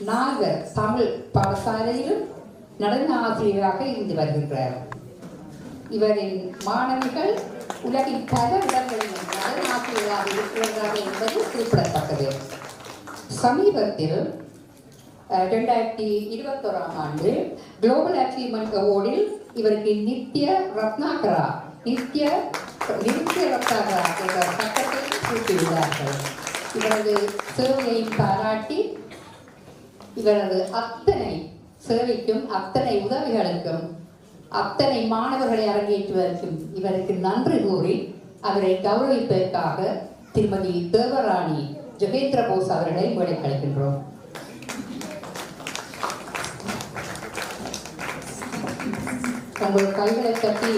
நாகர் தமிழ் பாடசாலையிலும் நடன ஆசிரியராக இருந்து வருகின்றார். இவரின் மாணவிகள் உலகின் பல இடங்களிலும் நடன ஆசிரியராக இருக்கிறார்கள் என்பது குறிப்பிடத்தக்கது. சமீபத்தில் 2021ஆம் ஆண்டு குளோபல் அச்சீவ்மெண்ட் அவார்டில் இவருக்கு நித்ய ரத்னாகரா என்ற பட்டத்தை சூட்டியுள்ளார்கள். இவரது சேவையை பாராட்டி இவரது அத்தனை சேவைக்கும் அத்தனை உதவிகளுக்கும் அத்தனை மாணவர்களை அரங்கேற்றுவதற்கும் இவருக்கு நன்றி கூறி அவரை கௌரவிப்பதற்காக திருமதி தேவராணி ஜெகேந்திர போஸ் அவர்களை மேடைக்கழிக்கின்றோம். உங்கள் கைகளை தட்டி